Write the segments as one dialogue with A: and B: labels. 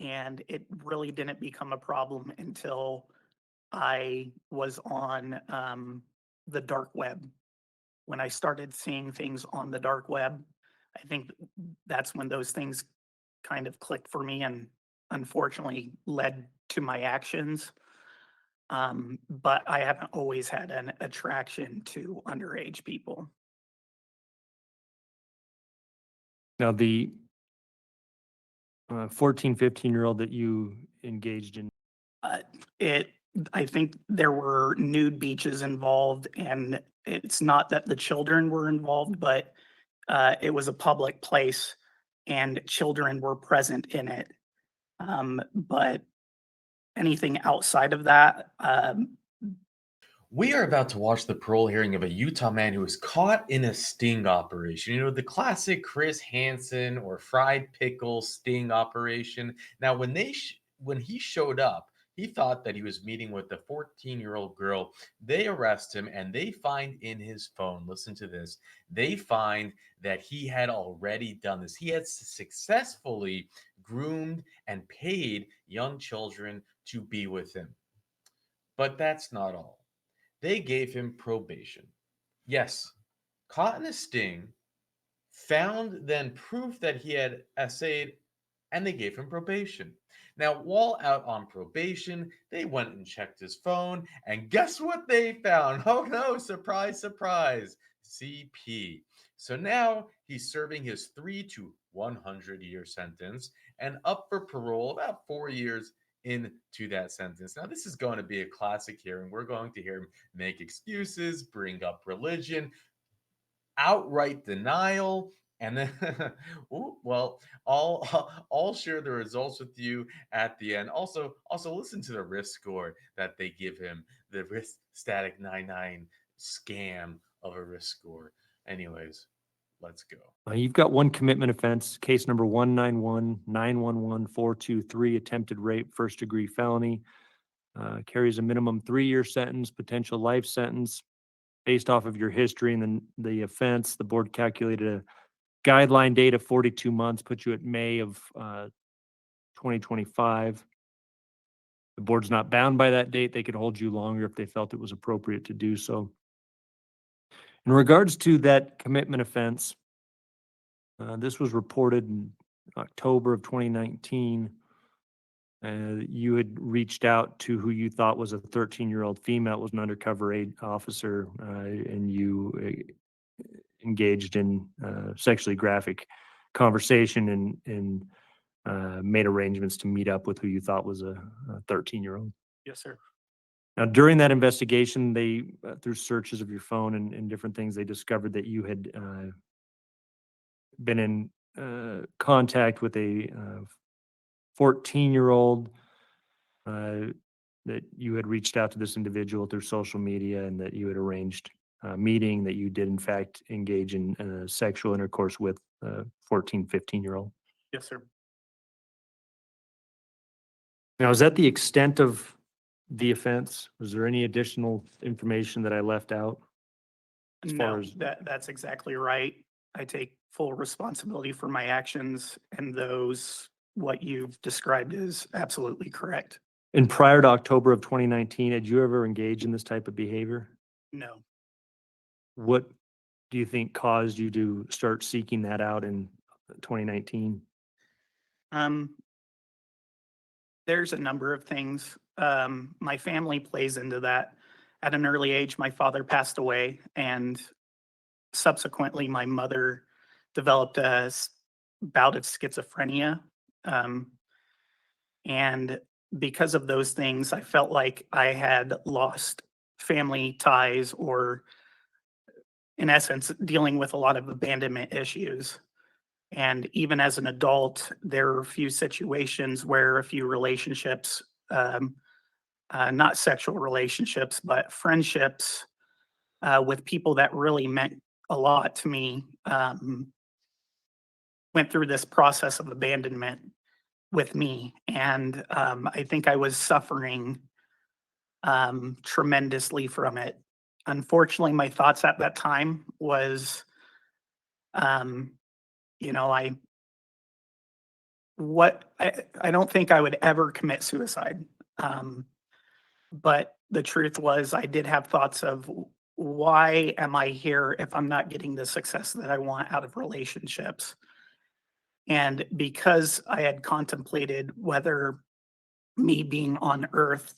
A: And it really didn't become a problem until I was on the dark web. When I started seeing things on the dark web, I think that's when those things kind of clicked for me and unfortunately led to my actions. But I haven't always had an attraction to underage people.
B: Now, the 14, 15-year-old that you engaged in,
A: Uh, it I think there were nude beaches involved, and it's not that the children were involved, but it was a public place and children were present in it. But anything outside of that,
C: We are about to watch the parole hearing of a Utah man who was caught in a sting operation. You know, the classic Chris Hansen or fried pickle sting operation. Now, when he showed up, he thought that he was meeting with a 14-year-old girl. They arrest him and they find in his phone, listen to this, they find that he had already done this. He had successfully groomed and paid young children to be with him. But that's not all. They gave him probation. Yes, caught in a sting, found then proof that he had essayed, and they gave him probation. Now, while out on probation, they went and checked his phone, and guess what they found? Oh no, surprise, surprise, CP. So now he's serving his 3 to 100 year sentence and up for parole about 4 years into that sentence. Now, this is going to be a classic hearing. We're going to hear him make excuses, bring up religion, outright denial, and then ooh, well, I'll share the results with you at the end. Also listen to the risk score that they give him, the risk static 99 scam of a risk score. Anyways, let's go.
B: you've got one commitment offense, case number 191911423, attempted rape, first degree felony. Carries a minimum 3-year sentence, potential life sentence. Based off of your history and then the offense, the board calculated a guideline date of 42 months, put you at May of 2025. The board's not bound by that date. They could hold you longer if they felt it was appropriate to do so. In regards to that commitment offense, this was reported in October of 2019. You had reached out to who you thought was a 13-year-old female. It was an undercover aid officer, and you engaged in sexually graphic conversation and made arrangements to meet up with who you thought was a 13-year-old.
A: yes, sir.
B: Now, during that investigation, they, through searches of your phone and different things, they discovered that you had been in contact with a 14-year-old, that you had reached out to this individual through social media and that you had arranged a meeting, that you did in fact engage in sexual intercourse with a 14, 15-year-old.
A: Yes, sir.
B: Now, is that the extent of the offense? Was there any additional information that I left out? As
A: No,
B: far as
A: that's exactly right. I take full responsibility for my actions, and what you've described is absolutely correct.
B: and prior to October of 2019, had you ever engaged in this type of behavior?
A: No.
B: What do you think caused you to start seeking that out in 2019?
A: Um, there's a number of things. My family plays into that. At an early age, my father passed away, and subsequently, my mother developed bout of schizophrenia. Um, and because of those things, I felt like I had lost family ties, or in essence, dealing with a lot of abandonment issues. And even as an adult, there are a few situations where a few relationships, not sexual relationships, but friendships with people that really meant a lot to me, went through this process of abandonment with me. And I think I was suffering tremendously from it. Unfortunately, my thoughts at that time was, um, I I don't think I would ever commit suicide. Um, but the truth was I did have thoughts of why am I here if I'm not getting the success that I want out of relationships? And because I had contemplated whether me being on earth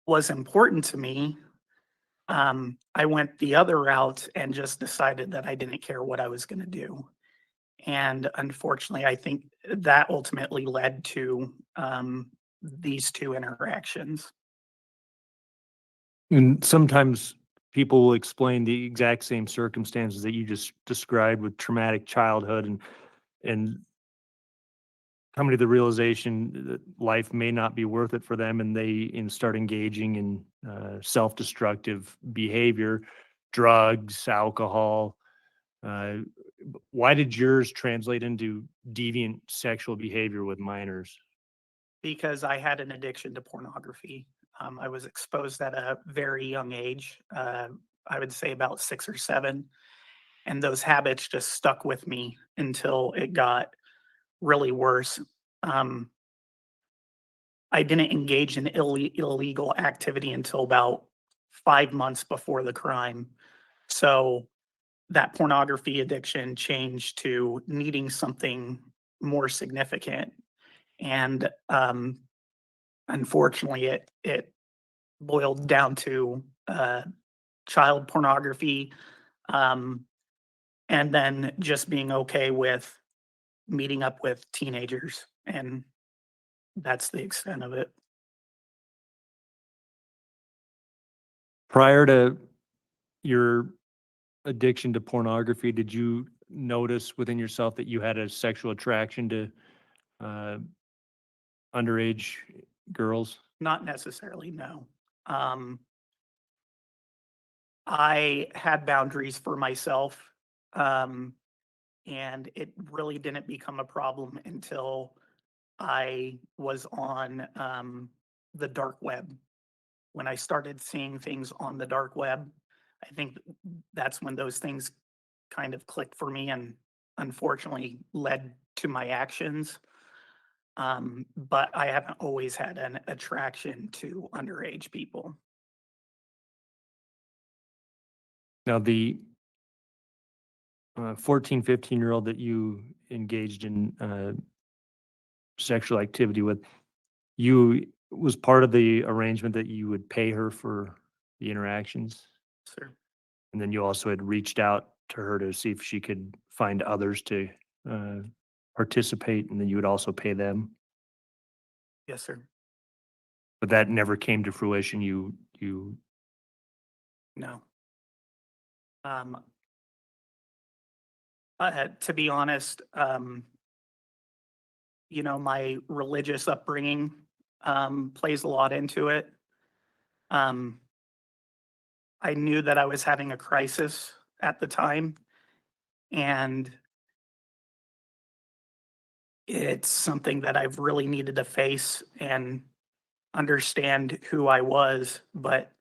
A: was important to me, I went the other route and just decided that I didn't care what I was going to do. And unfortunately, I think that ultimately led to these two interactions.
B: And sometimes people will explain the exact same circumstances that you just described with traumatic childhood and coming to the realization that life may not be worth it for them, and start engaging in self-destructive behavior, drugs, alcohol. Uh, why did yours translate into deviant sexual behavior with minors?
A: Because I had an addiction to pornography. I was exposed at a very young age, I would say about 6 or 7, and those habits just stuck with me until it got really worse. Um, I didn't engage in illegal activity until about 5 months before the crime. So that pornography addiction changed to needing something more significant. And unfortunately, it boiled down to child pornography, um, and then just being okay with meeting up with teenagers, and that's the extent of it.
B: Prior to your addiction to pornography, did you notice within yourself that you had a sexual attraction to uh, underage girls?
A: Not necessarily, no. Um, I had boundaries for myself, um, and it really didn't become a problem until I was on the dark web. When I started seeing things on the dark web, I think that's when those things kind of clicked for me and unfortunately led to my actions. But I haven't always had an attraction to underage people.
B: Now, the 14, 15-year-old that you engaged in sexual activity with, you was part of the arrangement that you would pay her for the interactions,
A: Sir.
B: and then you also had reached out to her to see if she could find others to uh, participate, and then you would also pay them.
A: Yes, sir.
B: But that never came to fruition. You
A: No. Um, to be honest, my religious upbringing plays a lot into it. Um, I knew that I was having a crisis at the time, and it's something that I've really needed to face and understand who I was. But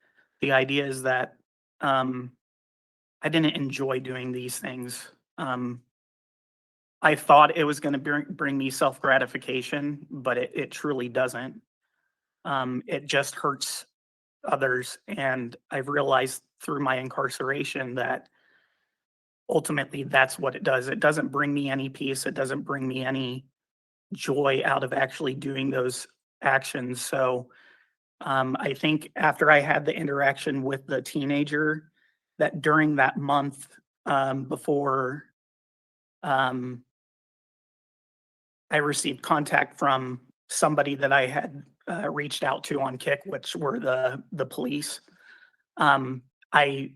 A: the idea is that um, I didn't enjoy doing these things. I thought it was going to bring me self gratification, but it truly doesn't. It just hurts others. And I've realized through my incarceration that ultimately that's what it does. It doesn't bring me any peace. It doesn't bring me any joy out of actually doing those actions. So I think after I had the interaction with the teenager, that during that month before um, I received contact from somebody that I had reached out to on Kick, which were the police. Um, I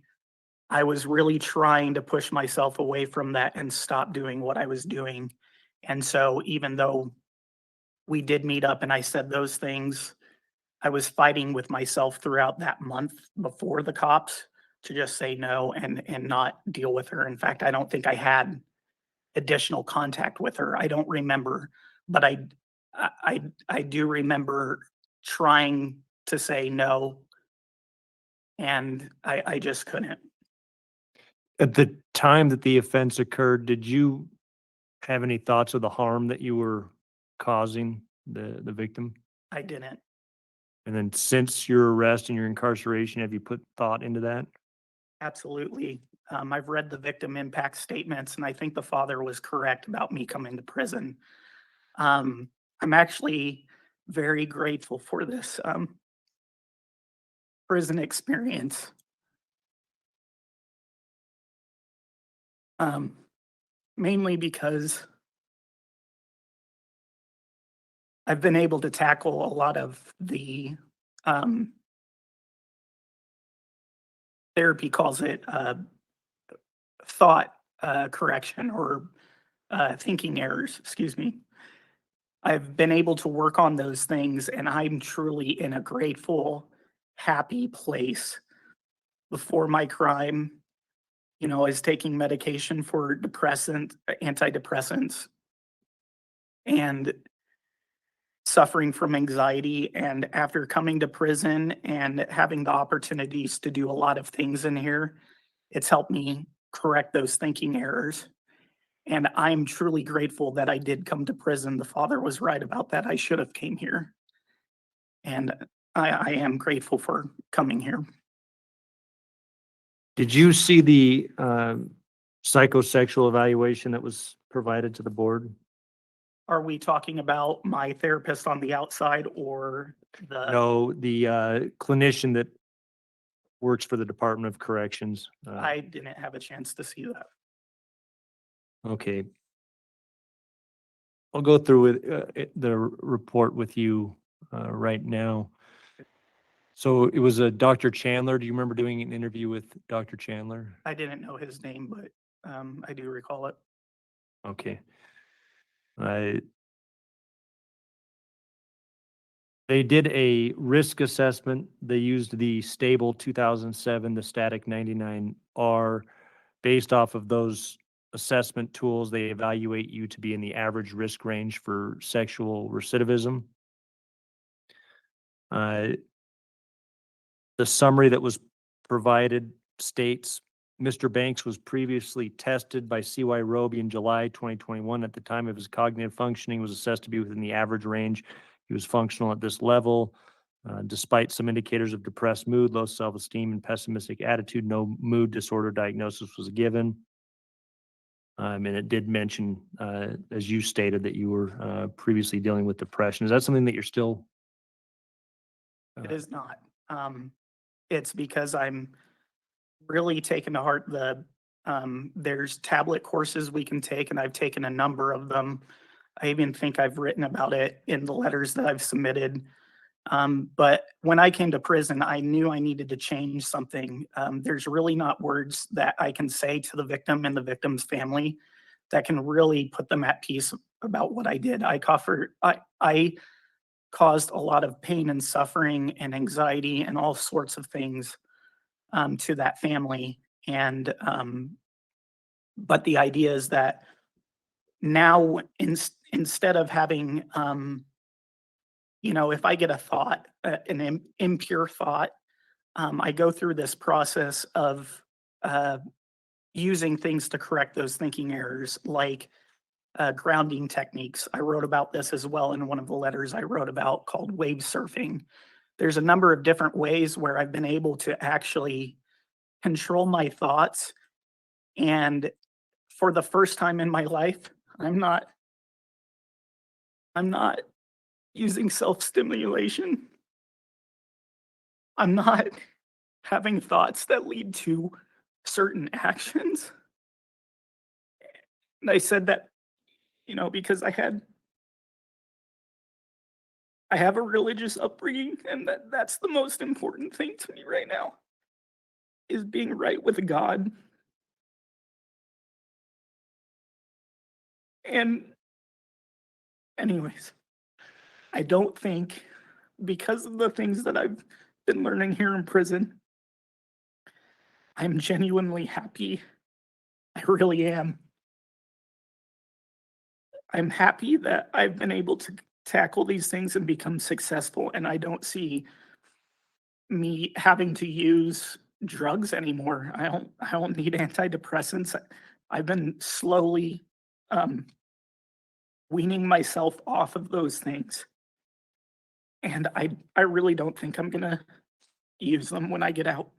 A: I was really trying to push myself away from that and stop doing what I was doing. And so even though we did meet up and I said those things, I was fighting with myself throughout that month before the cops to just say no and not deal with her. In fact, I don't think I had additional contact with her. I don't remember, but I do remember trying to say no, and I just couldn't.
B: At the time that the offense occurred, did you have any thoughts of the harm that you were causing the victim?
A: I didn't.
B: And then since your arrest and your incarceration, have you put thought into that?
A: Absolutely. I've read the victim impact statements, and I think the father was correct about me coming to prison. I'm actually very grateful for this prison experience. Um, Mainly because I've been able to tackle a lot of the um, therapy calls it thought correction or thinking errors, excuse me. I've been able to work on those things, and I'm truly in a grateful, happy place. Before my crime, I was taking medication for antidepressants, and suffering from anxiety. And after coming to prison and having the opportunities to do a lot of things in here, it's helped me correct those thinking errors. And I'm truly grateful that I did come to prison. The father was right about that. I should have came here. And I am grateful for coming here.
B: Did you see the psychosexual evaluation that was provided to the board?
A: Are we talking about my therapist on the outside or the,
B: No, the clinician that works for the Department of Corrections.
A: I didn't have a chance to see that.
B: Okay. I'll go through the report with you right now. So it was a Dr. Chandler. Do you remember doing an interview with Dr. Chandler?
A: I didn't know his name, but I do recall it.
B: Okay. They did a risk assessment. They used the stable 2007, the static 99R. Based off of those assessment tools, they evaluate you to be in the average risk range for sexual recidivism. Uh, the summary that was provided states Mr. Banks was previously tested by CY Roby in July 2021. At the time of his cognitive functioning, was assessed to be within the average range. He was functional at this level. Despite some indicators of depressed mood, low self-esteem, and pessimistic attitude, no mood disorder diagnosis was given. And it did mention, as you stated, that you were previously dealing with depression. Is that something that you're still?
A: It is not. It's because I'm really taking to heart there's tablet courses we can take, and I've taken a number of them. I even think I've written about it in the letters that I've submitted. But when I came to prison, I knew I needed to change something. There's really not words that I can say to the victim and the victim's family that can really put them at peace about what I did. I caused a lot of pain and suffering and anxiety and all sorts of things to that family. And but the idea is that now instead of having if I get a thought, an impure thought, I go through this process of uh, using things to correct those thinking errors, like grounding techniques. I wrote about this as well in one of the letters I wrote about called wave surfing. There's a number of different ways where I've been able to actually control my thoughts. And for the first time in my life, I'm not using self-stimulation. I'm not having thoughts that lead to certain actions. And I said that, because I have a religious upbringing, and that's the most important thing to me right now is being right with God. And anyways, I don't think because of the things that I've been learning here in prison, I'm genuinely happy. I really am. I'm happy that I've been able to tackle these things and become successful, and I don't see me having to use drugs anymore. I don't need antidepressants. I've been slowly weaning myself off of those things. And I really don't think I'm gonna use them when I get out.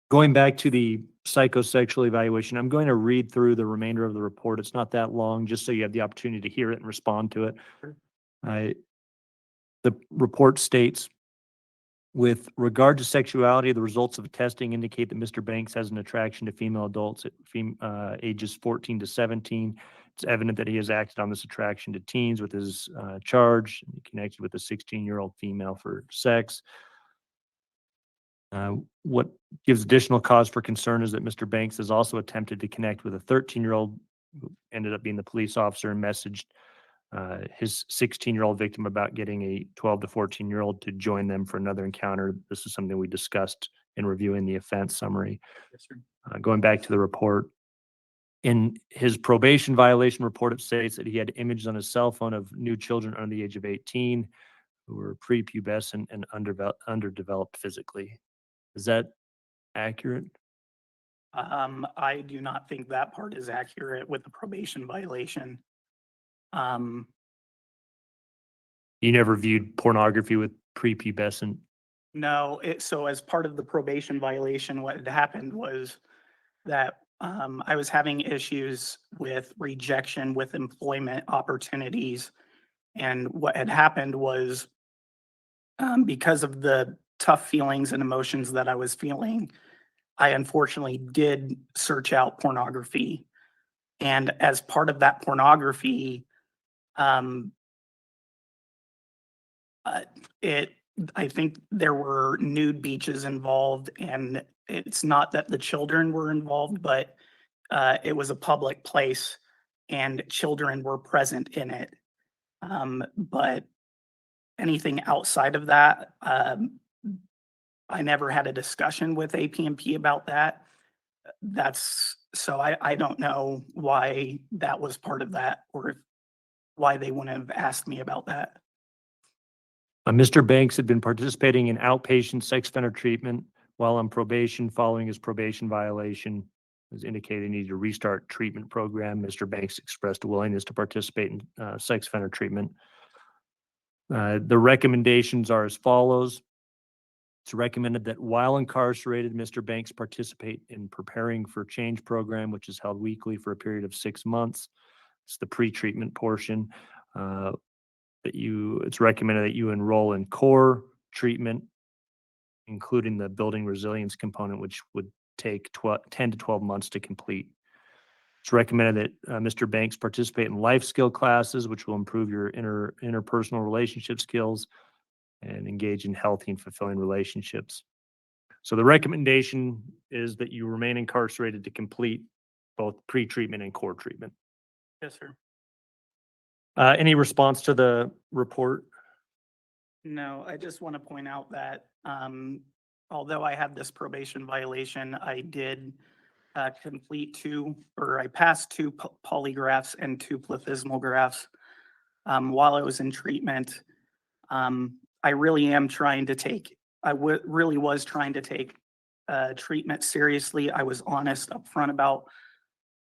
B: Going back to the psychosexual evaluation, I'm going to read through the remainder of the report. It's not that long, just so you have the opportunity to hear it and respond to it.
A: Sure.
B: The report states, with regard to sexuality, the results of testing indicate that Mr. Banks has an attraction to female adults at ages 14 to 17. It's evident that he has acted on this attraction to teens with his charge, connected with a 16-year-old female for sex. What gives additional cause for concern is that Mr. Banks has also attempted to connect with a 13-year-old who ended up being the police officer and messaged his 16-year-old victim about getting a 12 to 14-year-old to join them for another encounter. This is something we discussed in reviewing the offense summary.
A: Yes, sir.
B: Going back to the report, in his probation violation report, it states that he had images on his cell phone of new children under the age of 18 who were prepubescent and underdeveloped physically. Is that accurate?
A: I do not think that part is accurate with the probation violation. Um,
B: You never viewed pornography with prepubescent?
A: no, so as part of the probation violation, what had happened was that I was having issues with rejection with employment opportunities. And what had happened was because of the tough feelings and emotions that I was feeling, I unfortunately did search out pornography. And as part of that pornography, um, uh, it I think there were nude beaches involved, and it's not that the children were involved, but it was a public place and children were present in it. But anything outside of that, I never had a discussion with APMP about that. That's so I don't know why that was part of that or why they wouldn't have asked me about that.
B: Mr. Banks had been participating in outpatient sex offender treatment while on probation following his probation violation. As indicated, he needed to restart treatment program. Mr. Banks expressed a willingness to participate in sex offender treatment. The recommendations are as follows. It's recommended that while incarcerated, Mr. Banks participate in preparing for change program, which is held weekly for a period of 6 months. It's the pre-treatment portion. It's recommended that you enroll in core treatment, including the building resilience component, which would take 10 to 12 months to complete. It's recommended that Mr. Banks participate in life skill classes, which will improve your interpersonal relationship skills and engage in healthy and fulfilling relationships. So the recommendation is that you remain incarcerated to complete both pre-treatment and core treatment.
A: Yes, sir.
B: Any response to the report?
A: No, I just want to point out that although I had this probation violation, I did I passed two polygraphs and two plethysmographs while I was in treatment. I really am trying to take, really was trying to take treatment seriously. I was honest upfront about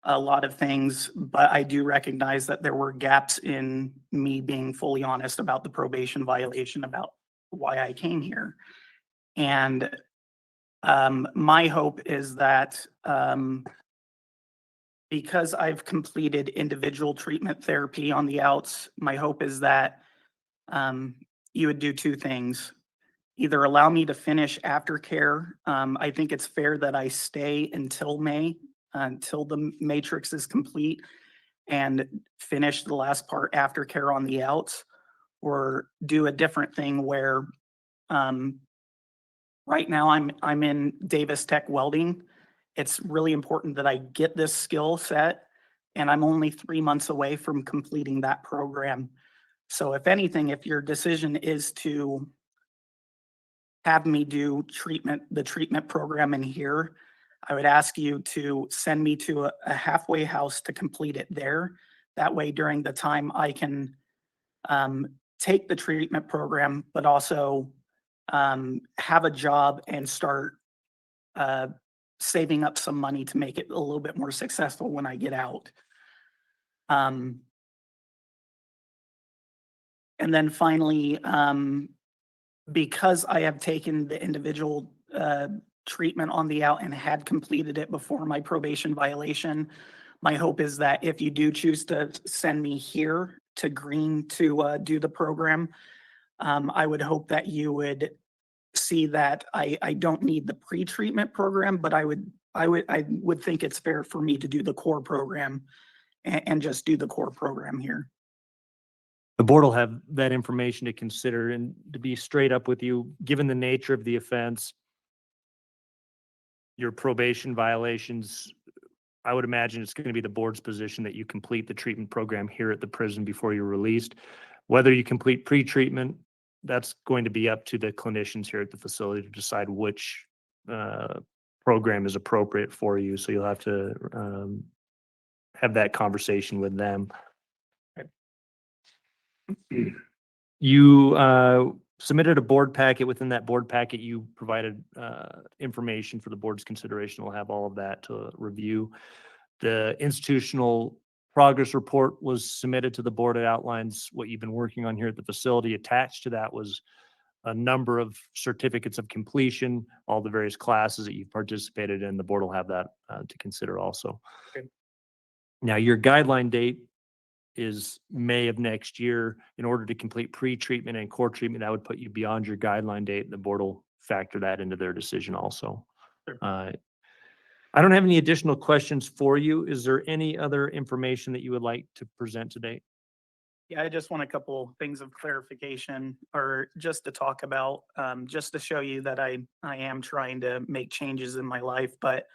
A: a lot of things, but I do recognize that there were gaps in me being fully honest about the probation violation, about why I came here. And my hope is that because I've completed individual treatment therapy on the outs, my hope is that you would do two things. Either allow me to finish aftercare. I think it's fair that I stay until May, until the matrix is complete, and finish the last part aftercare on the outs, or do a different thing where right now I'm in Davis Tech Welding. It's really important that I get this skill set, and I'm only 3 months away from completing that program. So if anything, if your decision is to have me do the treatment program in here, I would ask you to send me to a halfway house to complete it there. That way, during the time I can take the treatment program, but also have a job and start saving up some money to make it a little bit more successful when I get out. And then finally, because I have taken the individual treatment on the out and had completed it before my probation violation, my hope is that if you do choose to send me here to Green to do the program, I would hope that you would see that I don't need the pre-treatment program, but I would think it's fair for me to do the core program and just do the core program here.
B: The board will have that information to consider, and to be straight up with you, given the nature of the offense, your probation violations, I would imagine it's going to be the board's position that you complete the treatment program here at the prison before you're released. Whether you complete pre-treatment, that's going to be up to the clinicians here at the facility to decide which program is appropriate for you. So you'll have to have that conversation with them. You submitted a board packet. Within that board packet, you provided information for the board's consideration. We'll have all of that to review. The institutional progress report was submitted to the board. It outlines what you've been working on here at the facility. Attached to that was a number of certificates of completion, all the various classes that you've participated in. The board will have that to consider also.
A: Okay.
B: Now, your guideline date is May of next year. In order to complete pre-treatment and core treatment, that would put you beyond your guideline date. The board will factor that into their decision also.
A: Sure.
B: I don't have any additional questions for you. Is there any other information that you would like to present today?
A: Yeah, I just want a couple things of clarification, or just to talk about, just to show you that I am trying to make changes in my life. But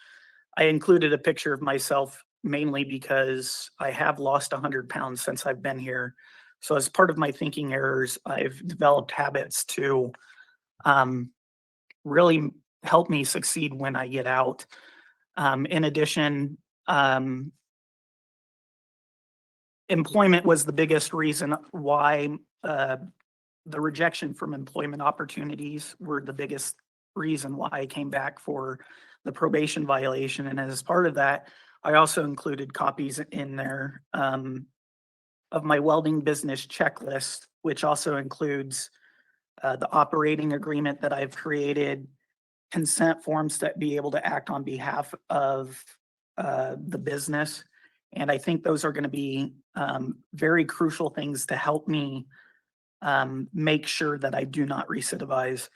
A: I included a picture of myself mainly because I have lost 100 pounds since I've been here. So as part of my thinking errors, I've developed habits to really help me succeed when I get out. In addition, employment was the biggest reason why the rejection from employment opportunities were the biggest reason why I came back for the probation violation. And as part of that, I also included copies in there of my welding business checklist, which also includes the operating agreement that I've created, consent forms that be able to act on behalf of the business. And I think those are going to be very crucial things to help me make sure that I do not recidivize.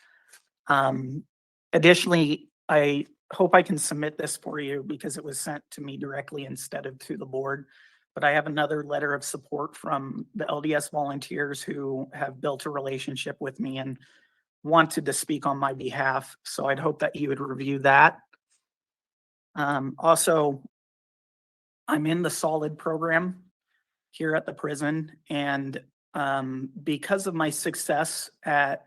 A: Additionally, I hope I can submit this for you because it was sent to me directly instead of to the board. But I have another letter of support from the LDS volunteers who have built a relationship with me and wanted to speak on my behalf. So I'd hope that you would review that. Also, I'm in the solid program here at the prison, and because of my success and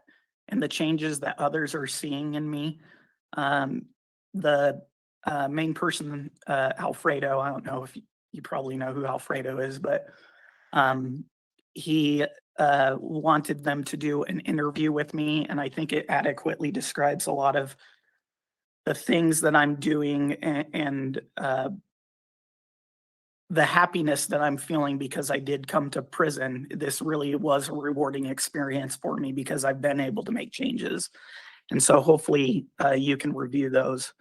A: the changes that others are seeing in me, the main person, Alfredo, I don't know if you probably know who Alfredo is, but he wanted them to do an interview with me, and I think it adequately describes a lot of the things that I'm doing and the happiness that I'm feeling because I did come to prison. This really was a rewarding experience for me because I've been able to make changes. And so hopefully you can review those.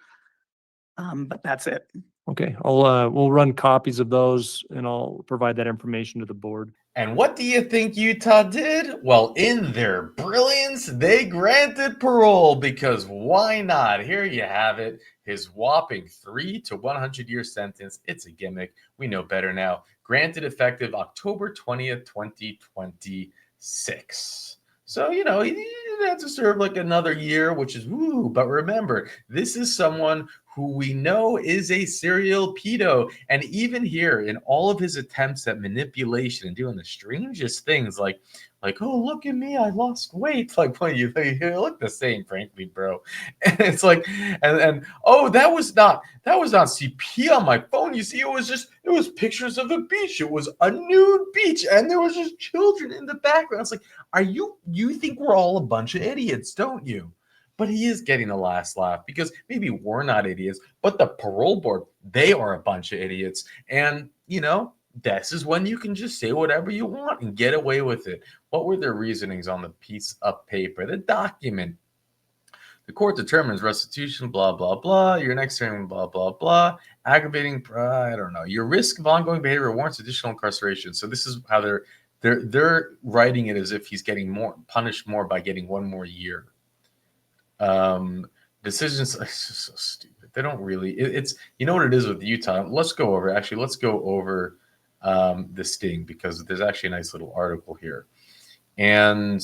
A: But that's it.
B: Okay, we'll run copies of those and I'll provide that information to the board.
C: And what do you think Utah did? Well, in their brilliance, they granted parole because why not? Here you have it. His whopping 3 to 100-year sentence. It's a gimmick. We know better now. Granted effective October 20th, 2026. So, he didn't have to serve like another year, which is woo. But remember, this is someone who we know is a serial pedo. And even here, in all of his attempts at manipulation and doing the strangest things, like, oh, look at me, I lost weight. Like, well, you look the same, frankly, bro. And it's like, and oh, that was not CP on my phone. You see, it was pictures of the beach. It was a nude beach, and there was just children in the background. It's like, you think we're all a bunch of idiots, don't you? But he is getting the last laugh because maybe we're not idiots, but the parole board, they are a bunch of idiots. And, this is when you can just say whatever you want and get away with it. What were their reasonings on the piece of paper, the document? The court determines restitution, blah, blah, blah. Your next hearing, blah, blah, blah. Aggravating, I don't know. Your risk of ongoing behavior warrants additional incarceration. So this is how they're writing it as if he's getting more punished more by getting one more year. Decisions, it's just so stupid. They don't really, it's, you know what it is with Utah. Let's go over the sting, because there's actually a nice little article here. And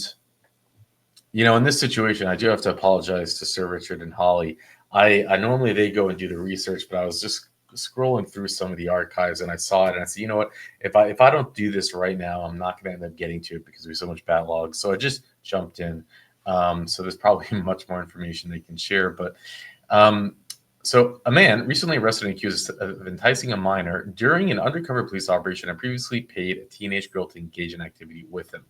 C: in this situation, I do have to apologize to Sir Richard and Holly. I normally they go and do the research, but I was just scrolling through some of the archives and I saw it and I said, you know what? If I don't do this right now, I'm not going to end up getting to it because there's so much backlog. So I just jumped in. So there's probably much more information they can share. But so a man recently arrested and accused of enticing a minor during an undercover police operation and previously paid a teenage girl to engage in activity with him.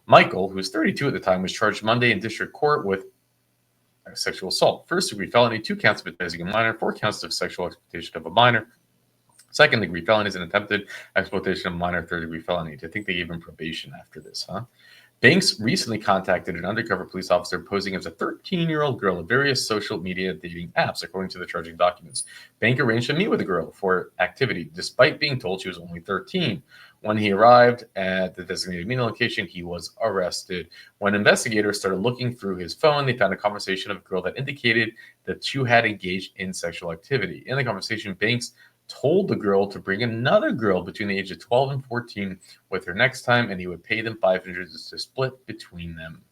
C: Michael, who was 32 at the time, was charged Monday in district court with sexual assault, first-degree felony, 2 counts of enticing a minor, 4 counts of sexual exploitation of a minor, second-degree felonies, and attempted exploitation of a minor, third-degree felony. I think they gave him probation after this, huh? Banks recently contacted an undercover police officer posing as a 13-year-old girl at various social media dating apps, according to the charging documents. Bank arranged to meet with the girl for activity, despite being told she was only 13. When he arrived at the designated meeting location, he was arrested. When investigators started looking through his phone, they found a conversation of a girl that indicated that two had engaged in sexual activity. In the conversation, Banks told the girl to bring another girl between the age of 12 and 14 with her next time, and he would pay them $500 to split between them.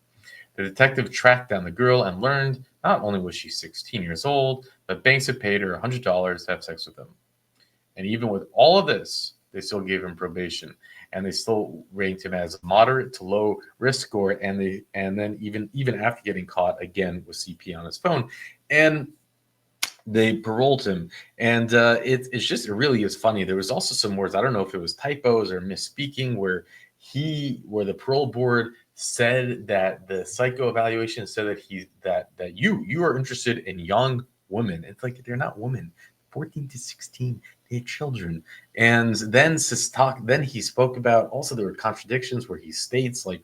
C: The detective tracked down the girl and learned not only was she 16 years old, but Banks had paid her $100 to have sex with him. And even with all of this, they still gave him probation, and they still ranked him as moderate to low risk score. And then even after getting caught again with CP on his phone, and they paroled him. And it really is funny. There was also some words, I don't know if it was typos or misspeaking, where the parole board said that the psycho evaluation said that you are interested in young women. It's like, they're not women. 14 to 16, they're children. And then he spoke about, also there were contradictions where he states like,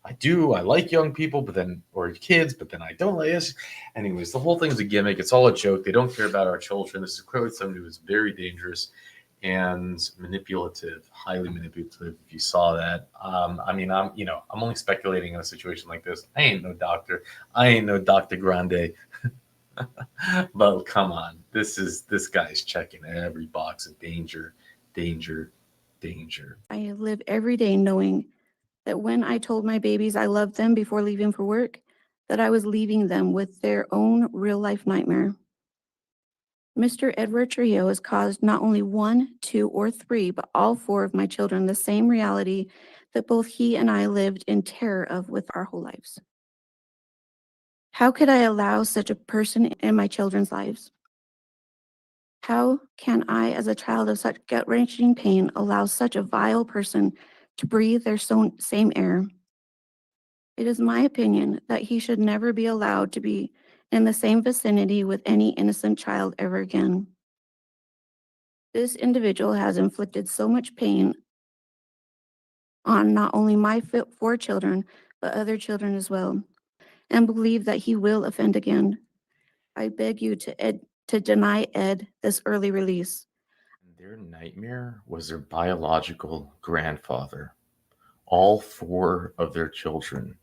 C: I like young people, or kids, but then I don't like us. Anyways, the whole thing is a gimmick. It's all a joke. They don't care about our children. This is clearly somebody who is very dangerous and manipulative, highly manipulative. If you saw that, I'm only speculating in a situation like this. I ain't no doctor. I ain't no Dr. Grande. But come on, this guy's checking every box of danger, danger, danger.
D: I live every day knowing that when I told my babies I loved them before leaving for work, that I was leaving them with their own real-life nightmare. Mr. Edward Trujillo has caused not only 1, 2, or 3, but all 4 of my children the same reality that both he and I lived in terror of with our whole lives. How could I allow such a person in my children's lives? How can I, as a child of such gut-wrenching pain, allow such a vile person to breathe their same air? It is my opinion that he should never be allowed to be in the same vicinity with any innocent child ever again. This individual has inflicted so much pain on not only my 4 children, but other children as well, and believe that he will offend again. I beg you to deny Ed this early release.
C: Their nightmare was their biological grandfather, all 4 of their children,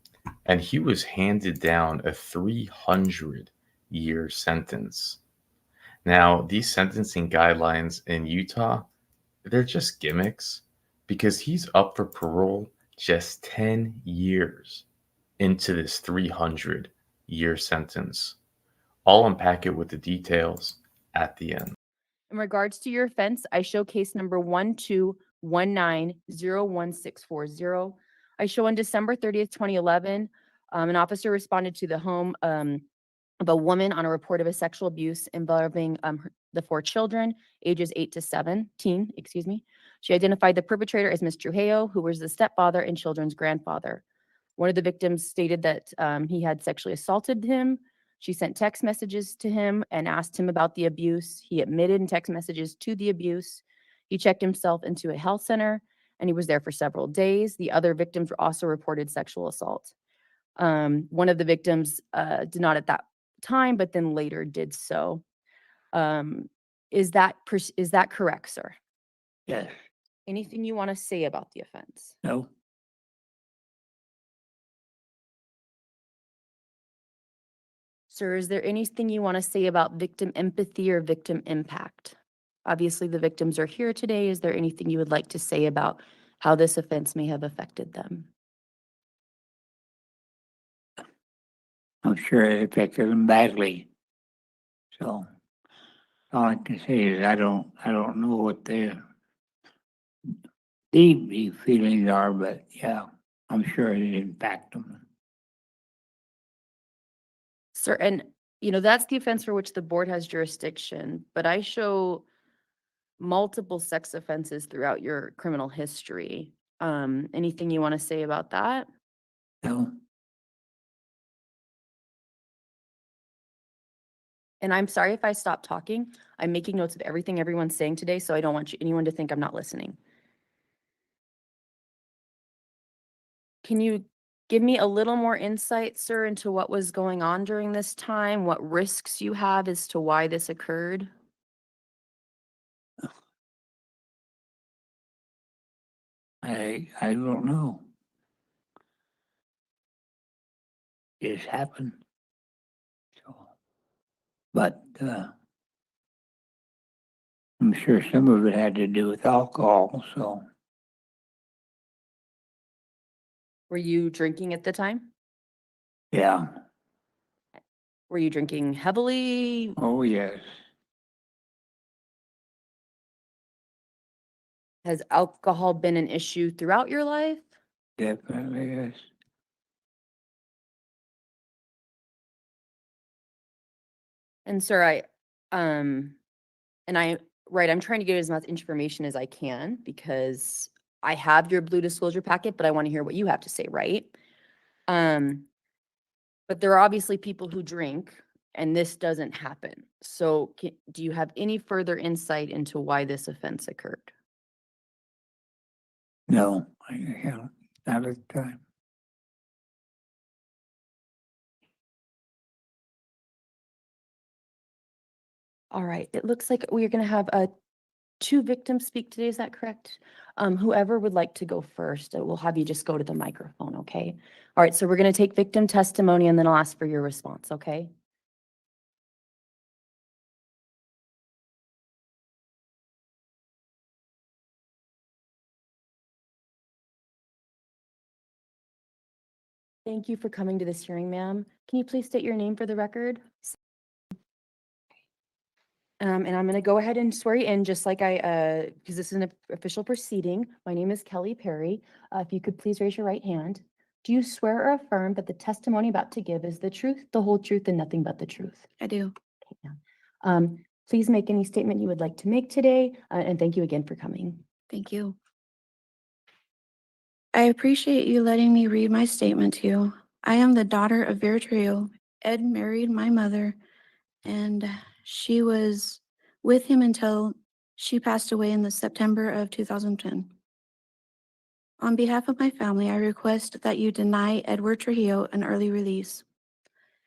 C: and he was handed down a 300-year sentence. Now, these sentencing guidelines in Utah, they're just gimmicks, because he's up for parole just 10 years into this 300-year sentence. I'll unpack it with the details at the end.
E: In regards to your offense, I show case number 121901640. I show on December 30th, 2011, an officer responded to the home of a woman on a report of a sexual abuse involving the 4 children, ages 8 to 17, She identified the perpetrator as Ms. Trujillo, who was the stepfather and children's grandfather. One of the victims stated that he had sexually assaulted him. She sent text messages to him and asked him about the abuse. He admitted in text messages to the abuse. He checked himself into a health center and he was there for several days. The other victims were also reported sexual assault. One of the victims did not at that time, but then later did so. Is that correct, sir?
F: Yes.
E: Anything you want to say about the offense?
F: No.
E: Sir, is there anything you want to say about victim empathy or victim impact? Obviously, the victims are here today. Is there anything you would like to say about how this offense may have affected them?
F: I'm sure it affected them badly. So all I can say is I don't know what their deep feelings are, but yeah, I'm sure it impacted them.
E: Sir, and that's the offense for which the board has jurisdiction, but I show multiple sex offenses throughout your criminal history. Anything you want to say about that?
F: No.
E: And I'm sorry if I stop talking. I'm making notes of everything everyone's saying today, so I don't want anyone to think I'm not listening. Can you give me a little more insight, sir, into what was going on during this time? What risks you have as to why this occurred?
F: I don't know. It's happened. So, but I'm sure some of it had to do with alcohol. So
E: Were you drinking at the time?
F: yeah.
E: Were you drinking heavily?
F: Oh yes.
E: Has alcohol been an issue throughout your life?
F: Definitely yes.
E: And sir, I'm trying to get as much information as I can because I have your blue disclosure packet, but I want to hear what you have to say, right? But there are obviously people who drink and this doesn't happen. So do you have any further insight into why this offense occurred?
F: No, I haven't. Not at the time.
E: All right, it looks like we're going to have two victims speak today. Is that correct? Whoever would like to go first, we'll have you just go to the microphone, okay? All right, so we're going to take victim testimony and then I'll ask for your response, okay? Thank you for coming to this hearing, ma'am. Can you please state your name for the record? And I'm going to go ahead and swear you in just like because this is an official proceeding. My name is Kelly Perry. If you could please raise your right hand. Do you swear or affirm that the testimony about to give is the truth, the whole truth, and nothing but the truth?
D: I do.
E: Okay, ma'am. Please make any statement you would like to make today, and thank you again for coming.
D: Thank you. I appreciate you letting me read my statement to you. I am the daughter of Vera Trio. Ed married my mother, and she was with him until she passed away in the September of 2010. On behalf of my family, I request that you deny Edward Trujillo an early release.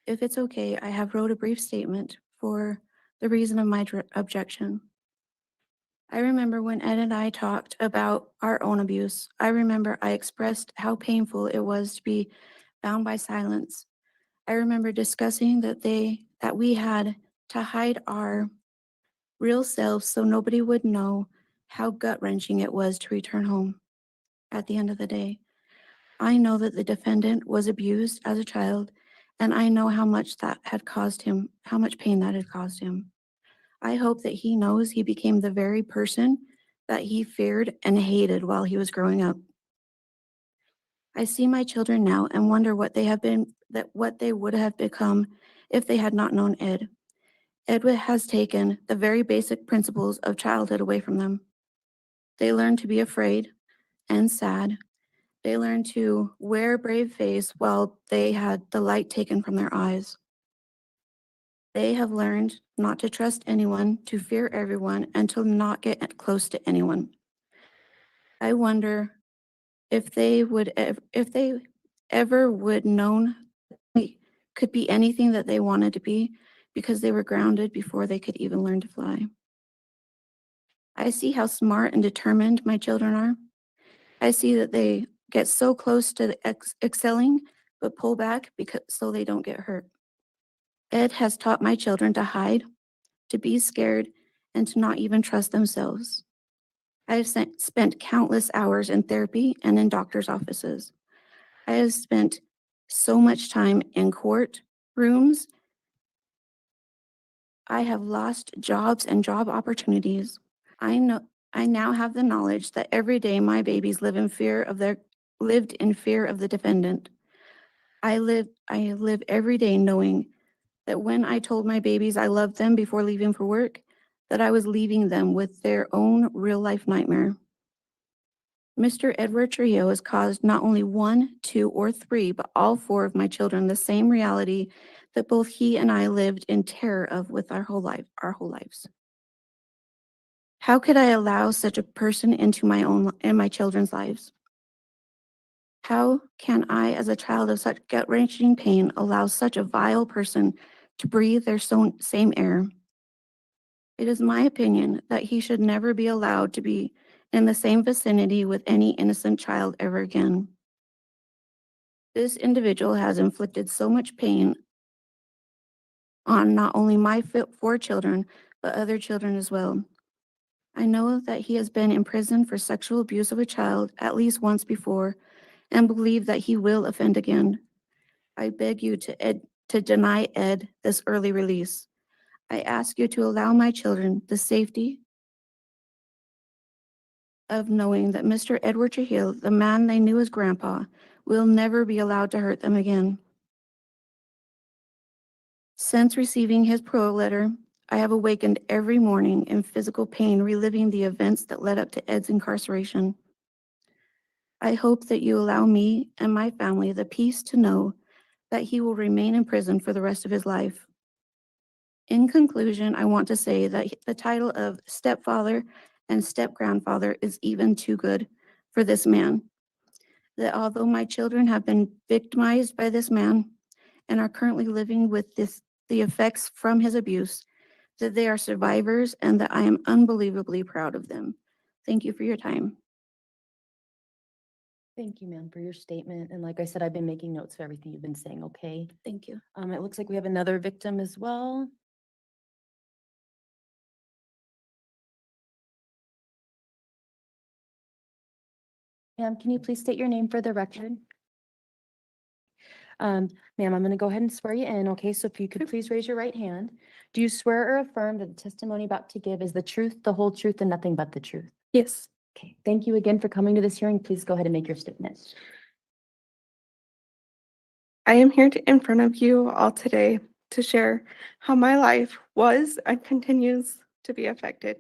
D: If it's okay, I have wrote a brief statement for the reason of my objection. I remember when Ed and I talked about our own abuse. I remember I expressed how painful it was to be bound by silence. I remember discussing that we had to hide our real selves so nobody would know how gut-wrenching it was to return home at the end of the day. I know that the defendant was abused as a child, and I know how much that had caused him, how much pain that had caused him. I hope that he knows he became the very person that he feared and hated while he was growing up. I see my children now and wonder what they would have become if they had not known Ed. Edward has taken the very basic principles of childhood away from them. They learn to be afraid and sad. They learn to wear a brave face while they had the light taken from their eyes. They have learned not to trust anyone, to fear everyone, and to not get close to anyone. I wonder if if they ever would known they could be anything that they wanted to be because they were grounded before they could even learn to fly. I see how smart and determined my children are. I see that they get so close to the excelling, but pull back because so they don't get hurt. Ed has taught my children to hide, to be scared, and to not even trust themselves. I have spent countless hours in therapy and in doctor's offices. I have spent so much time in court rooms. I have lost jobs and job opportunities. I now have the knowledge that every day my babies lived in fear of the defendant. I live every day knowing that when I told my babies I loved them before leaving for work, that I was leaving them with their own real life nightmare. Mr. Edward Trujillo has caused not only 1, 2, or 3, but all 4 of my children the same reality that both he and I lived in terror of with our whole lives. How could I allow such a person into my children's lives? How can I, as a child of such gut-wrenching pain, allow such a vile person to breathe their same air? It is my opinion that he should never be allowed to be in the same vicinity with any innocent child ever again. This individual has inflicted so much pain on not only my 4 children, but other children as well. I know that he has been in prison for sexual abuse of a child at least once before and believe that he will offend again. I beg you to deny Ed this early release. I ask you to allow my children the safety of knowing that Mr. Edward Trujillo, the man they knew as Grandpa, will never be allowed to hurt them again. Since receiving his parole letter, I have awakened every morning in physical pain, reliving the events that led up to Ed's incarceration. I hope that you allow me and my family the peace to know that he will remain in prison for the rest of his life. In conclusion, I want to say that the title of stepfather and step-grandfather is even too good for this man. That although my children have been victimized by this man and are currently living with the effects from his abuse, that they are survivors and that I am unbelievably proud of them. Thank you for your time.
E: Thank you, ma'am, for your statement. And like I said, I've been making notes of everything you've been saying, okay?
D: Thank you.
E: It looks like we have another victim as well. Ma'am, can you please state your name for the record? Ma'am, I'm going to go ahead and swear you in, okay? So if you could please raise your right hand. Do you swear or affirm that the testimony about to give is the truth, the whole truth, and nothing but the truth?
G: Yes,
E: Okay, thank you again for coming to this hearing. Please go ahead and make your statement.
G: I am here in front of you all today to share how my life was and continues to be affected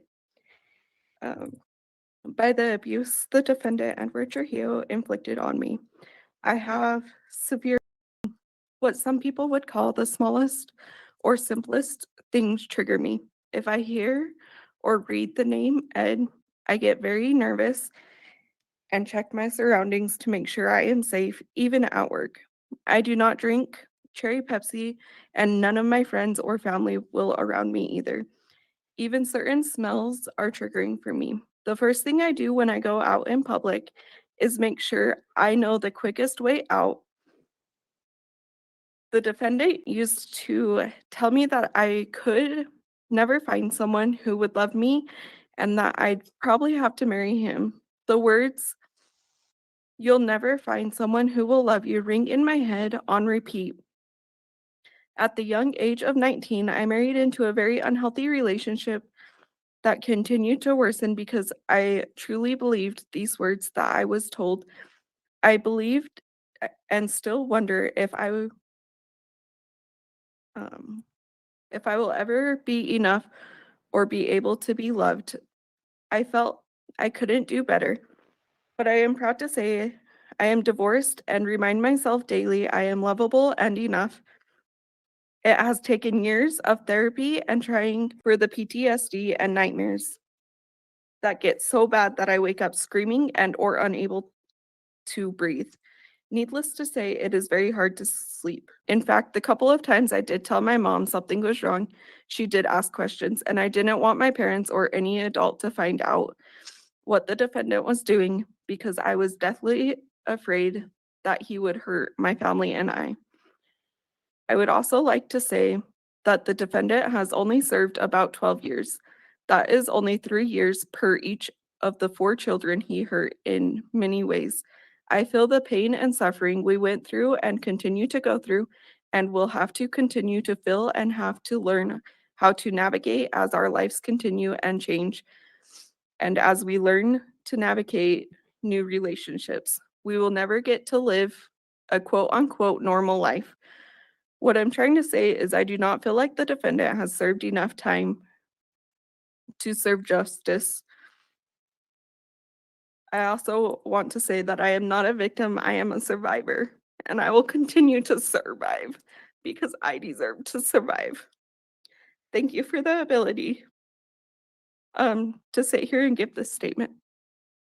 G: by the abuse the defendant Edward Trujillo inflicted on me. I have severe, what some people would call the smallest or simplest things trigger me. If I hear or read the name Ed, I get very nervous and check my surroundings to make sure I am safe, even at work. I do not drink cherry Pepsi, and none of my friends or family will around me either. Even certain smells are triggering for me. The first thing I do when I go out in public is make sure I know the quickest way out. The defendant used to tell me that I could never find someone who would love me and that I'd probably have to marry him. The words, "You'll never find someone who will love you," ring in my head on repeat. At the young age of 19, I married into a very unhealthy relationship that continued to worsen because I truly believed these words that I was told. I believed and still wonder if I will ever be enough or be able to be loved. I felt I couldn't do better, but I am proud to say I am divorced and remind myself daily I am lovable and enough. It has taken years of therapy and trying for the PTSD and nightmares that get so bad that I wake up screaming and or unable to breathe. Needless to say, it is very hard to sleep. In fact, the couple of times I did tell my mom something was wrong, she did ask questions, and I didn't want my parents or any adult to find out what the defendant was doing because I was deathly afraid that he would hurt my family and I. I would also like to say that the defendant has only served about 12 years. That is only 3 years per each of the 4 children he hurt in many ways. I feel the pain and suffering we went through and continue to go through and will have to continue to feel and have to learn how to navigate as our lives continue and change. And as we learn to navigate new relationships, we will never get to live a quote unquote normal life. What I'm trying to say is I do not feel like the defendant has served enough time to serve justice. I also want to say that I am not a victim, I am a survivor, and I will continue to survive because I deserve to survive. Thank you for the ability to sit here and give this statement.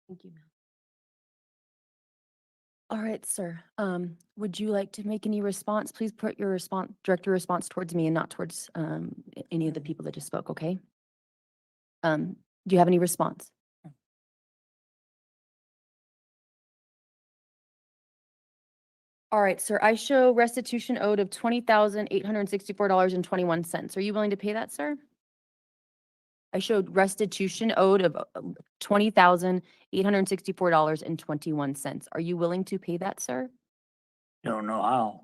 E: Thank you, ma'am. All right, sir. Would you like to make any response? Please put your response, direct your response towards me and not towards any of the people that just spoke, okay? Do you have any response? All right, sir, I show restitution owed of $20,864.21. Are you willing to pay that, sir? I showed restitution owed of $20,864.21. Are you willing to pay that, sir?
F: Don't know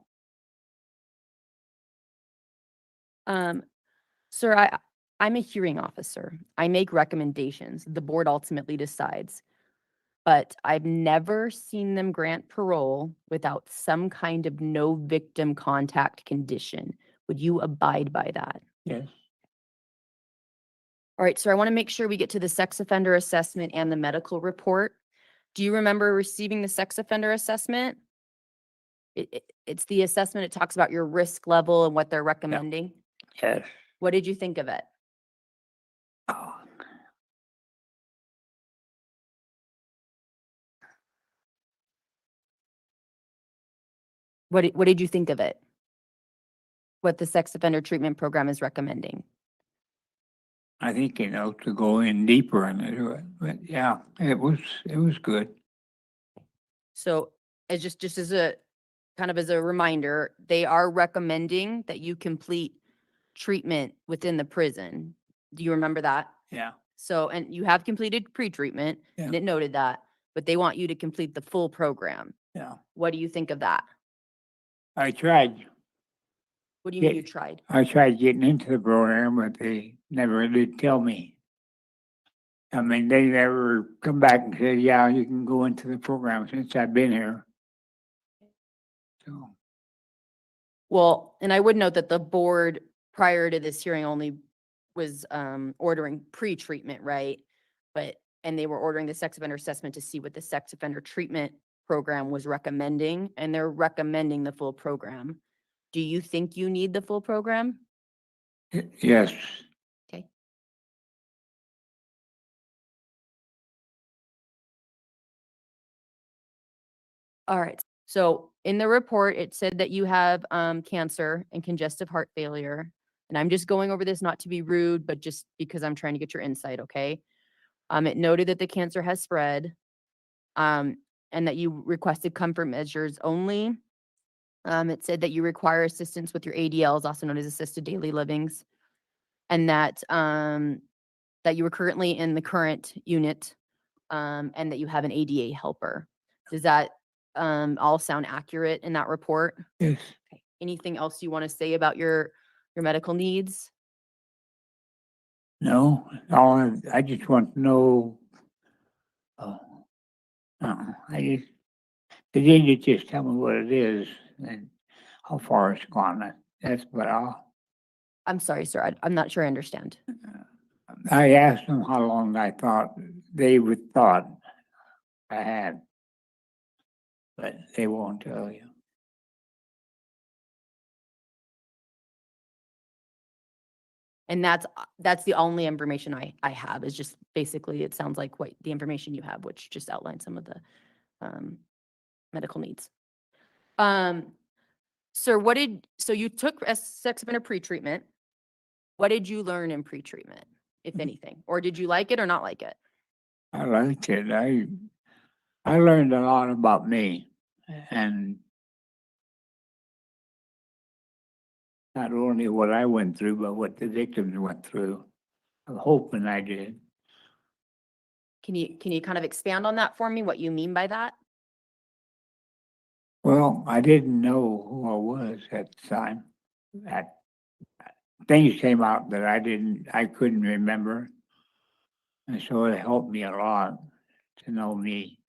F: how.
E: Sir, I'm a hearing officer. I make recommendations. The board ultimately decides. But I've never seen them grant parole without some kind of no victim contact condition. Would you abide by that?
F: Yes.
E: All right, sir, I want to make sure we get to the sex offender assessment and the medical report. Do you remember receiving the sex offender assessment? It's the assessment. It talks about your risk level and what they're recommending.
F: Yes.
E: What did you think of it?
F: Oh,
E: What did you think of it? What the sex offender treatment program is recommending?
F: I think, to go in deeper into it, but yeah, it was good.
E: So as just as a kind of as a reminder, they are recommending that you complete treatment within the prison. Do you remember that?
F: Yeah.
E: So, and you have completed pre-treatment, and
F: Yeah.
E: it noted that, but they want you to complete the full program.
F: Yeah.
E: What do you think of that?
F: I tried.
E: What do you mean
F: Yeah.
E: you tried?
F: I tried getting into the program, but they never did tell me. I mean, they never come back and said, yeah, you can go into the program since I've been here. So,
E: Well, and I would note that the board prior to this hearing only was ordering pre-treatment, right? And they were ordering the sex offender assessment to see what the sex offender treatment program was recommending, and they're recommending the full program. Do you think you need the full program?
F: yes.
E: Okay. All right. So in the report, it said that you have cancer and congestive heart failure. And I'm just going over this not to be rude, but just because I'm trying to get your insight, okay? It noted that the cancer has spread, and that you requested comfort measures only. It said that you require assistance with your ADLs, also known as assisted daily livings, and that that you were currently in the current unit, and that you have an ADA helper. Does that all sound accurate in that report?
F: Yes.
E: Okay. Anything else you want to say about your medical needs?
F: No, I just want to know. I just, they need to just tell me what it is and how far it's gone. That's what
E: I'm sorry, sir. I'm not sure I understand.
F: I asked them how long I thought they would thought I had, but they won't tell you.
E: And that's the only information I have, is just basically, it sounds like what the information you have, which just outlines some of the medical needs. Sir, so you took a sex offender pretreatment. What did you learn in pretreatment, if anything? Or did you like it or not like it?
F: I liked it. I learned a lot about me, and not only what I went through, but what the victims went through. I'm hoping I did.
E: Can you kind of expand on that for me, what you mean by that?
F: Well, I didn't know who I was at the time. Things came out that I couldn't remember. And so it helped me a lot to know me.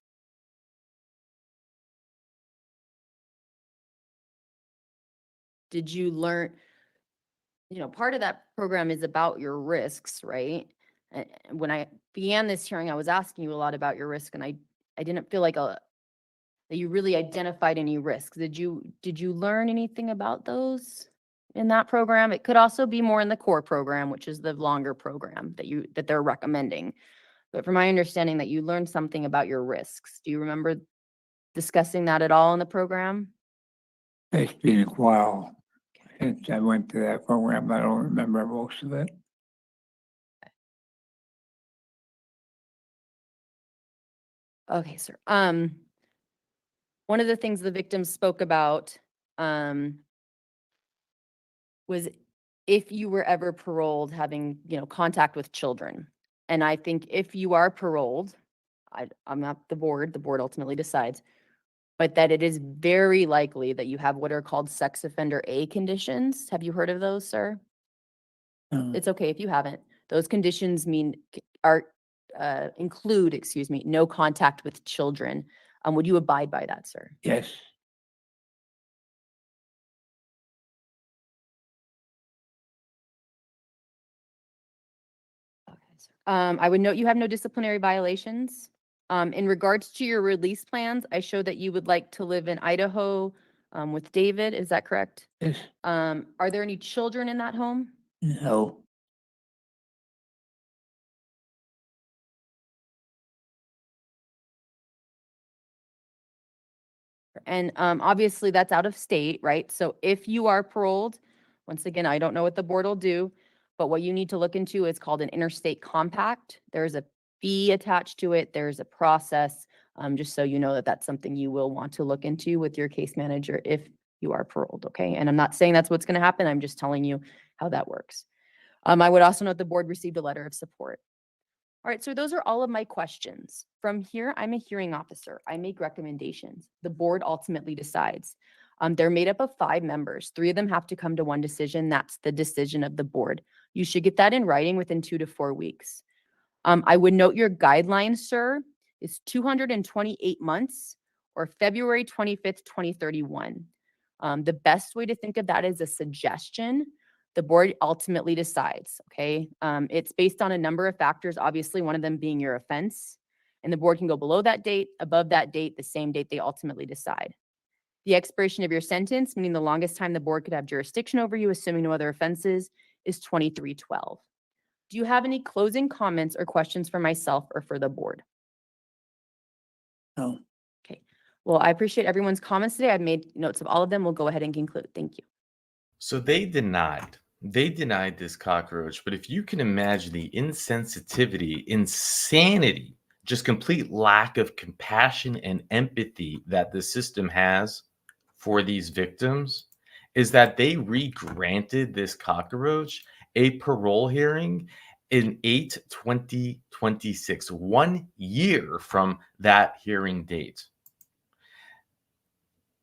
E: Did you learn, part of that program is about your risks, right? And when I began this hearing, I was asking you a lot about your risk, and I didn't feel like that you really identified any risks. Did you learn anything about those in that program? It could also be more in the core program, which is the longer program that they're recommending. But from my understanding, that you learned something about your risks. Do you remember discussing that at all in the program?
F: It's been a while since I went to that program. I don't remember most of it.
E: Okay, sir. One of the things the victims spoke about was if you were ever paroled, having, contact with children. And I think if you are paroled, I'm not the board ultimately decides, but that it is very likely that you have what are called sex offender A conditions. Have you heard of those, sir? It's okay if you haven't. Those conditions include, no contact with children. Would you abide by that, sir?
F: Yes.
E: Okay, sir. I would note you have no disciplinary violations. In regards to your release plans, I show that you would like to live in Idaho with David. Is that correct?
F: Yes.
E: Are there any children in that home?
F: No.
E: And obviously that's out of state, right? So if you are paroled, once again, I don't know what the board will do, but what you need to look into is called an interstate compact. There's a fee attached to it. There's a process, just so you know that that's something you will want to look into with your case manager if you are paroled, okay? And I'm not saying that's what's going to happen. I'm just telling you how that works. I would also note the board received a letter of support. All right, so those are all of my questions. From here, I'm a hearing officer. I make recommendations. The board ultimately decides. They're made up of 5 members. 3 of them have to come to one decision. That's the decision of the board. You should get that in writing within 2 to 4 weeks. I would note your guidelines, sir, is 228 months or February 25th, 2031. The best way to think of that is a suggestion. The board ultimately decides, okay? It's based on a number of factors, obviously one of them being your offense, and the board can go below that date, above that date, the same date they ultimately decide. The expiration of your sentence, meaning the longest time the board could have jurisdiction over you, assuming no other offenses, is 2312. Do you have any closing comments or questions for myself or for the board?
F: No.
E: Okay. Well, I appreciate everyone's comments today. I've made notes of all of them. We'll go ahead and conclude. Thank you.
C: So they denied this cockroach, but if you can imagine the insensitivity, insanity, just complete lack of compassion and empathy that the system has for these victims, is that they re-granted this cockroach a parole hearing in 8/2026, 1 year from that hearing date.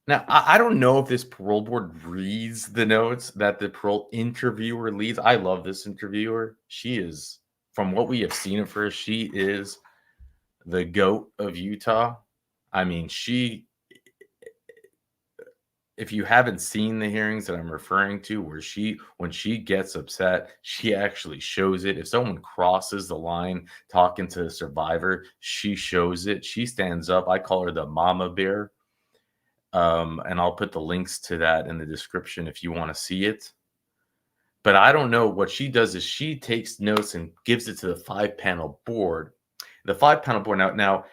C: Now, I don't know if this parole board reads the notes that the parole interviewer leads. I love this interviewer. She is, from what we have seen of her, she is the GOAT of Utah. I mean, if you haven't seen the hearings that I'm referring to, where when she gets upset, she actually shows it. If someone crosses the line talking to the survivor, she shows it. She stands up. I call her the mama bear. And I'll put the links to that in the description if you want to see it. But I don't know. What she does is she takes notes and gives it to the 5-panel board. The 5-panel board now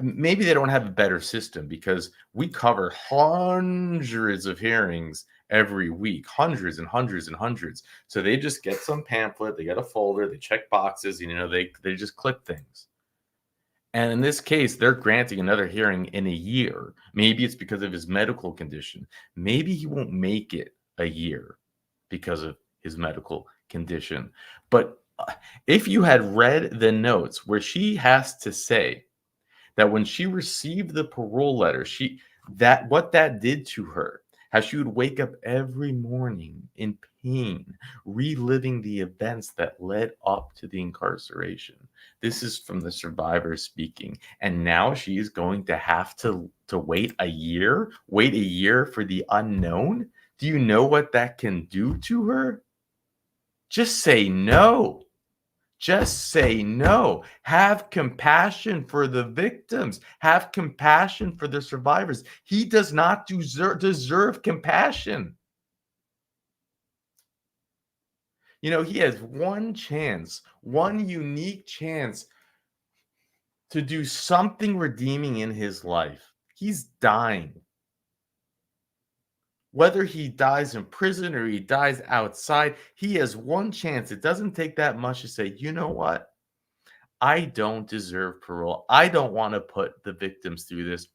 C: maybe they don't have a better system, because we cover hundreds of hearings every week, hundreds and hundreds and hundreds. So they just get some pamphlet, they get a folder, they check boxes, they just click things. And in this case, they're granting another hearing in a year. Maybe it's because of his medical condition. Maybe he won't make it a year because of his medical condition. But if you had read the notes where she has to say that when she received the parole letter, what that did to her, how she would wake up every morning in pain, reliving the events that led up to the incarceration. This is from the survivor speaking. And now she's going to have to wait a year for the unknown. Do you know what that can do to her? Just say no. Just say no. Have compassion for the victims. Have compassion for the survivors. He does not deserve compassion. He has one chance, one unique chance to do something redeeming in his life. He's dying. Whether he dies in prison or he dies outside, he has one chance. It doesn't take that much to say, you know what? I don't deserve parole. I don't want to put the victims through this.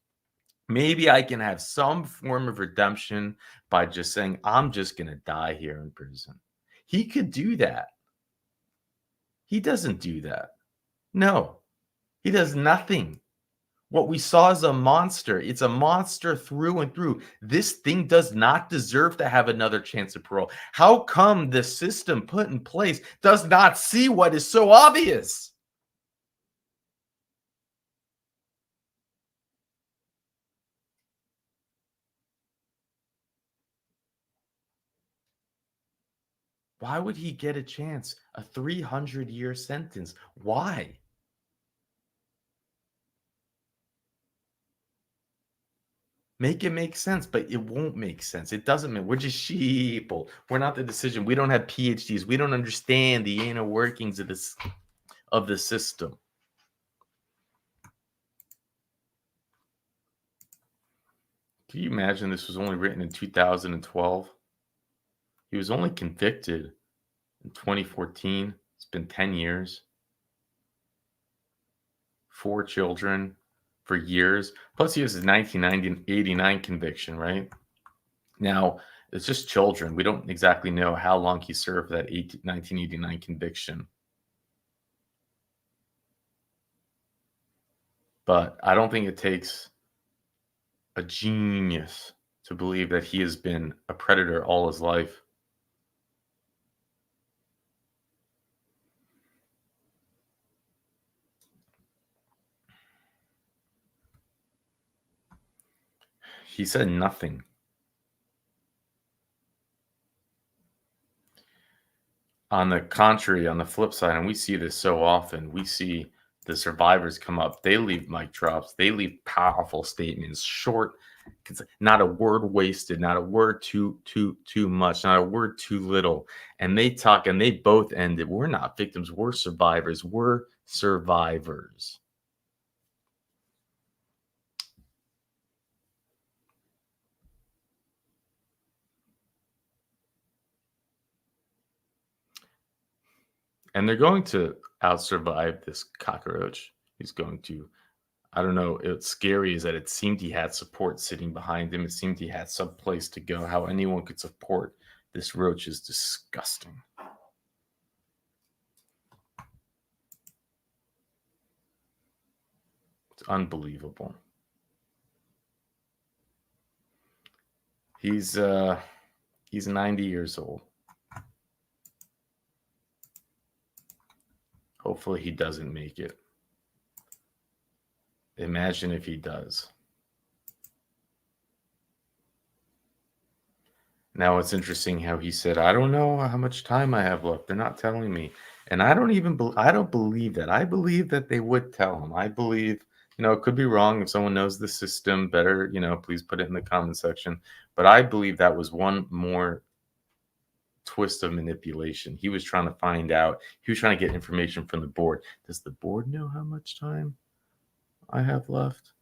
C: Maybe I can have some form of redemption by just saying, I'm just going to die here in prison. He could do that. He doesn't do that. No, he does nothing. What we saw is a monster. It's a monster through and through. This thing does not deserve to have another chance at parole. How come the system put in place does not see what is so obvious? Why would he get a chance? A 300-year sentence. Why? Make it make sense, but it won't make sense. It doesn't make. We're just sheeple. We're not the decision. We don't have PhDs. We don't understand the inner workings of the system. Can you imagine this was only written in 2012? He was only convicted in 2014. It's been 10 years. 4 children for years. Plus, he has his 1989 conviction, right? Now, it's just children. We don't exactly know how long he served that 1989 conviction. But I don't think it takes a genius to believe that he has been a predator all his life. He said nothing. On the contrary, on the flip side, and we see this so often, we see the survivors come up. They leave mic drops. They leave powerful statements, short, not a word wasted, not a word too much, not a word too little. And they talk, and they both end it. We're not victims. We're survivors. We're survivors. And they're going to out-survive this cockroach. He's going to, I don't know, it's scary is that it seemed he had support sitting behind him. It seemed he had some place to go. How anyone could support this roach is disgusting. It's unbelievable. He's 90 years old. Hopefully he doesn't make it. Imagine if he does. Now it's interesting how he said, I don't know how much time I have left. They're not telling me. And I don't believe that. I believe that they would tell him. I believe, it could be wrong. If someone knows the system better, please put it in the comment section. But I believe that was one more twist of manipulation. He was trying to find out, he was trying to get information from the board. Does the board know how much time I have left?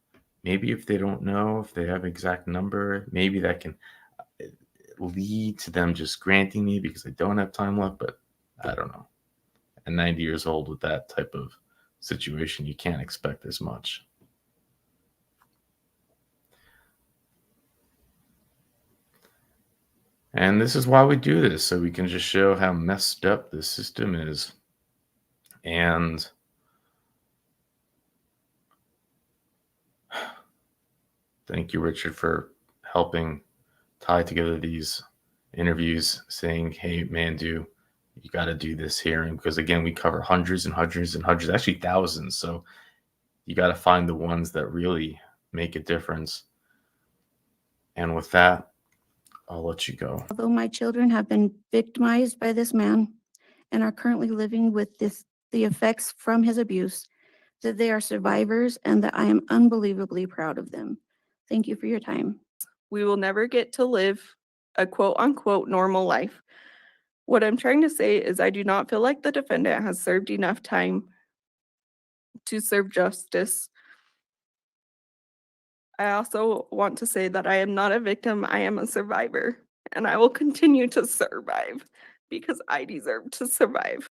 C: Maybe if they don't know, if they have exact number, maybe that can lead to them just granting me because I don't have time left, but I don't know. At 90 years old with that type of situation, you can't expect as much. And this is why we do this, so we can just show how messed up the system is. And thank you, Richard, for helping tie together these interviews, saying, hey, Mandu, you got to do this hearing. Because again, we cover hundreds and hundreds and hundreds, actually thousands. So you got to find the ones that really make a difference. And with that, I'll let you go.
D: Although my children have been victimized by this man and are currently living with the effects from his abuse, that they are survivors and that I am unbelievably proud of them. Thank you for your time.
G: We will never get to live a quote unquote normal life. What I'm trying to say is I do not feel like the defendant has served enough time to serve justice. I also want to say that I am not a victim, I am a survivor, and I will continue to survive because I deserve to survive.